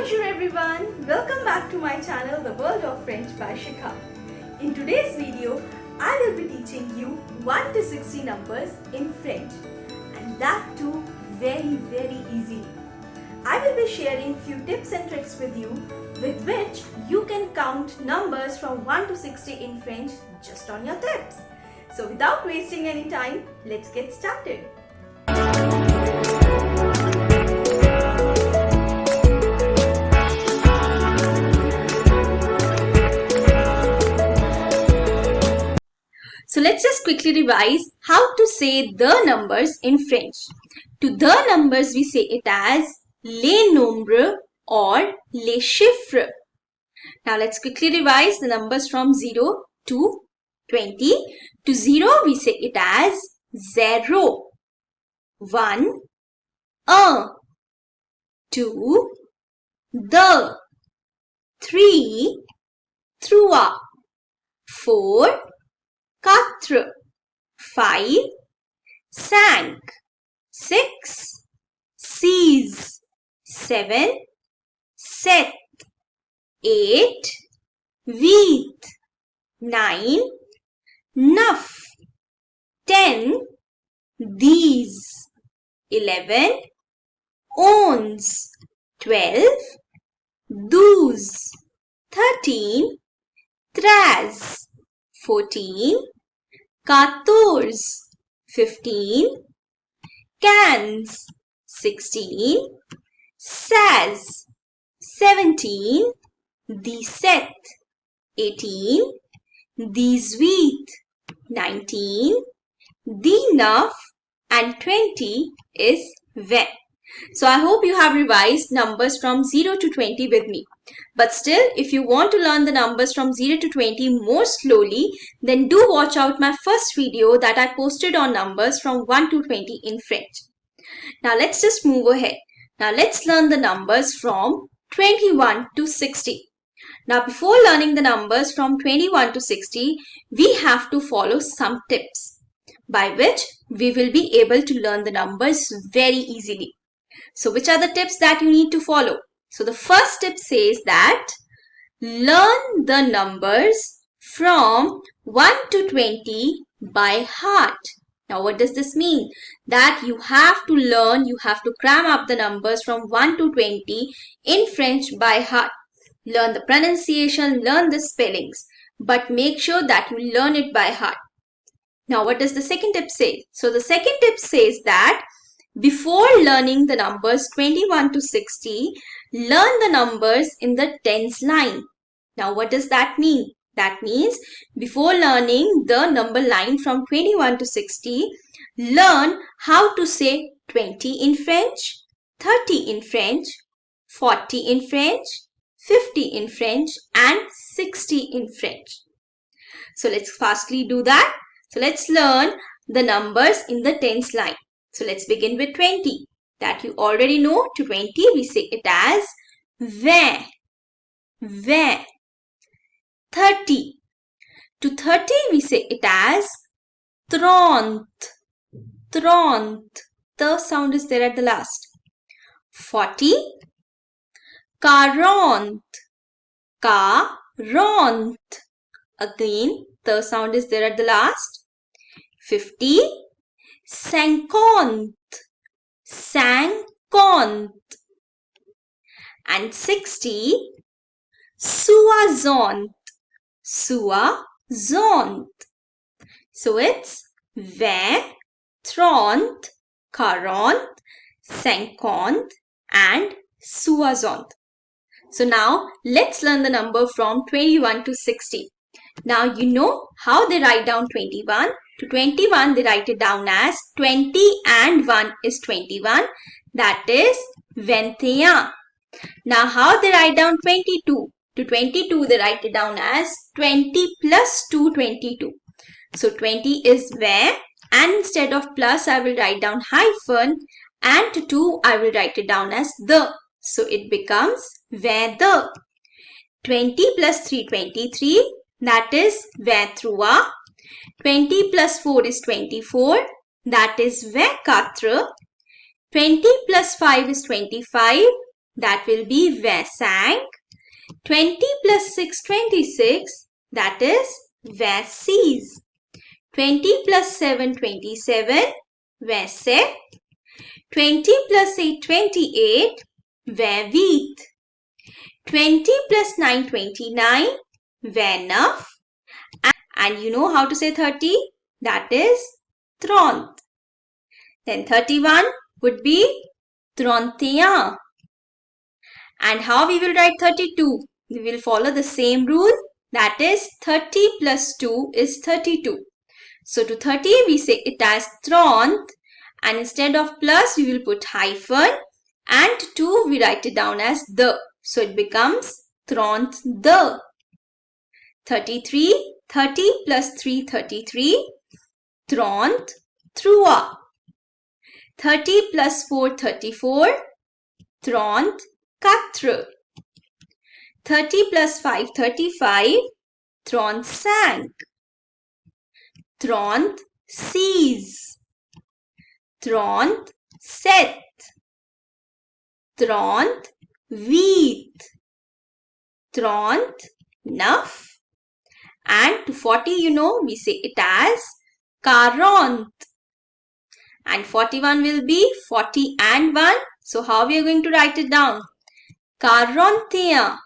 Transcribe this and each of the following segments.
Bonjour everyone, welcome back to my channel The World of French by Shikha. In today's video, I will be teaching you 1 to 60 numbers in French, and that too very easily. I will be sharing few tips and tricks with you with which you can count numbers from 1 to 60 in French just on your tips. So without wasting any time, let's get started. So let's just quickly revise how to say the numbers in French. To the numbers we say it as les nombres or les chiffres. Now let's quickly revise the numbers from 0 to 20. To 0 we say it as 0, 1, 2, 2, 3, 3, 4, 4, 5, 5, 6, 6, 7, 7, 8, 8, 9, 9, 10, 10, 11, 11, 12, 12, 13, 13, 14, 14, 15, 15, 16, 16, 17, 17, 18, 18, 19, 19, and 20 is 20. So I hope you have revised numbers from 0 to 20 with me. But still, if you want to learn the numbers from 0 to 20 more slowly, then do watch out my first video that I posted on numbers from 1 to 20 in French. Now let's just move ahead. Now let's learn the numbers from 21 to 60. Now before learning the numbers from 21 to 60, we have to follow some tips by which we will be able to learn the numbers very easily. So which are the tips that you need to follow? So the first tip says that learn the numbers from 1 to 20 by heart. Now what does this mean? That you have to learn, you have to cram up the numbers from 1 to 20 in French by heart. Learn the pronunciation, learn the spellings, but make sure that you learn it by heart. Now what does the second tip say? So the second tip says that before learning the numbers 21 to 60, learn the numbers in the tens line. Now what does that mean? That means before learning the number line from 21 to 60, learn how to say 20 in French, 30 in French, 40 in French, 50 in French, and 60 in French. So let's fastly do that. So let's learn the numbers in the tens line. So let's begin with 20. That you already know. To 20 we say it as 20, 20. 30. To 30 we say it as 30, 30. The sound is there at the last. 40, 40, 40. Again, the sound is there at the last. 50, 50, 50. And 60, 60, 60. So it's 20, 30, 40, 50 and 60. So now let's learn the number from 21 to 60. Now you know how they write down 21. To 21 they write it down as 20 and 1 is 21. That is 21. Now how they write down 22? To 22 they write it down as 20 plus 2, 22. So 20 is 20, and instead of plus I will write down hyphen, and to 2 I will write it down as the. So it becomes weather. 20 plus 3, 23. That is 23. 20 plus 4 is 24. That is 24. 20 plus 5 is 25. that will be Vaisank. 20 plus 6, 26, that is Vaises. 20 plus 7, 27, Vaise. 20 plus 8, 28, Vaivit. 20 plus 9, 29, Vainav. And you know how to say 30? That is Tront. Then 31 would be Trontiya. And how we will write 32? We will follow the same rule. That is 30 plus 2 is 32. So to 30 we say it as Tront. And instead of plus we will put hyphen. And 2 we write it down as the. So it becomes Tront the. 33. 30 plus 3, 33. Tront Trua. 30 plus 4, 34. Tront Quatre. 30 plus 5, 35. Tront Sank. Tront Sees. Tront Set. Tront Wheat. Tront Nuff. And to 40, we say it as Karont. And 41 will be 40 and 1. So how we are going to write it down? Karontia.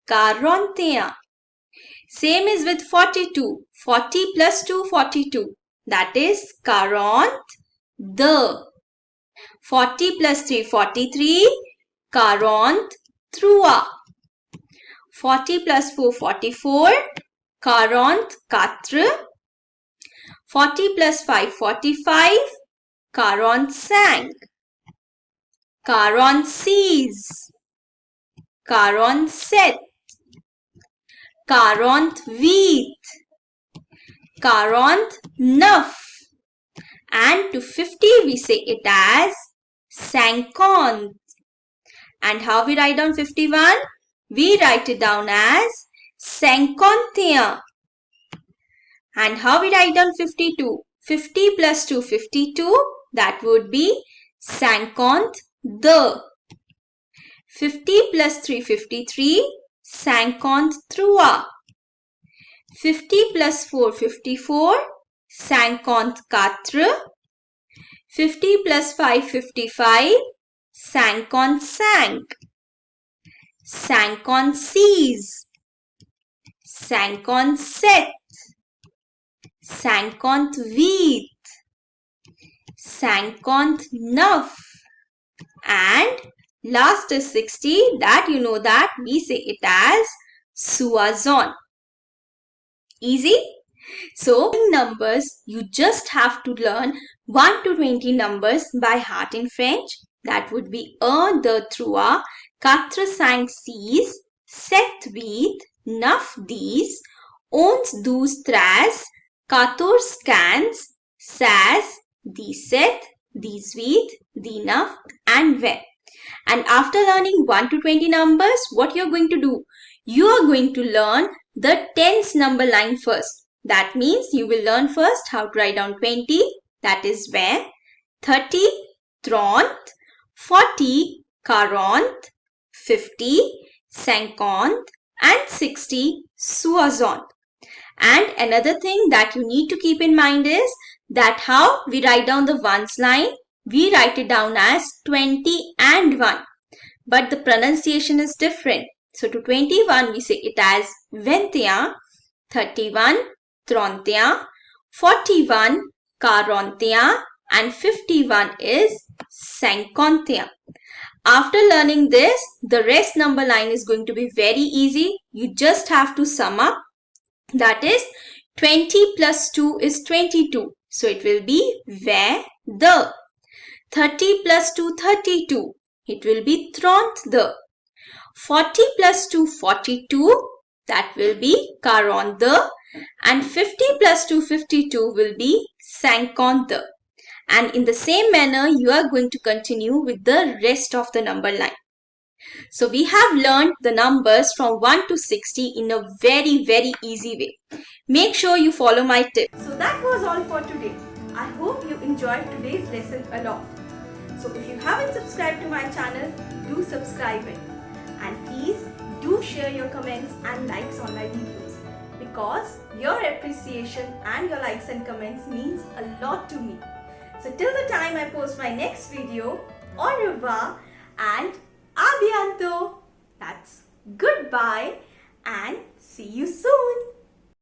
Karontia. Same is with 42. 40 plus 2, 42. That is Karont the. 40 plus 3, 43. Karont Trua. 40 plus 4, 44. Karont Katre. 40 plus 5, 45. Karont Sank. Karont Sees. Karont Set. Karont Wheat. Karont Nuff. And to 50 we say it as Sankont. And how we write down 51? We write it down as Sankontia. And how we write down 52? 50 plus 2, 52. That would be Sankont the. 50 plus 3, 53. Sankont Trua. 50 plus 4, 54. Sankont Katre. 50 plus 5, 55. Sankont Sank. Sankont Sees. Sankont Set. Sankont Wheat. Sankont Nuff. And last is 60. That that we say it as Suazon. Easy? So in numbers, you just have to learn 1 to 20 numbers by heart in French. That would be un, deux, trois, quatre, cinq, six, sept, huit, neuf, dix, onze, douze, treize, quatorze, quinze, seize, 17, 18, 19, and 20. And after learning 1 to 20 numbers, what you're going to do? You are going to learn the tens number line first. That means you will learn first how to write down 20, that is where, 30, trente, 40, quarante, 50, cinquante, and 60, soixante. And another thing that you need to keep in mind is that how we write down the ones line, we write it down as 20 and 1. But the pronunciation is different. So to 21 we say it as 21, 31, 31, 41, 41, and 51 is 51. After learning this, the rest number line is going to be very easy. You just have to sum up. That is 20 plus 2 is 22. So it will be where the. 30 plus 2, 32. It will be trente the. 40 plus 2, 42. That will be quarante the. And 50 plus 2, 52 will be cinquante the. And in the same manner, you are going to continue with the rest of the number line. So we have learned the numbers from 1 to 60 in a very, very easy way. Make sure you follow my tips. So that was all for today. I hope you enjoyed today's lesson a lot. So if you haven't subscribed to my channel, do subscribe it. And please do share your comments and likes on my videos, because your appreciation and your likes and comments means a lot to me. So till the time I post my next video, au revoir and à bientôt. That's goodbye and see you soon.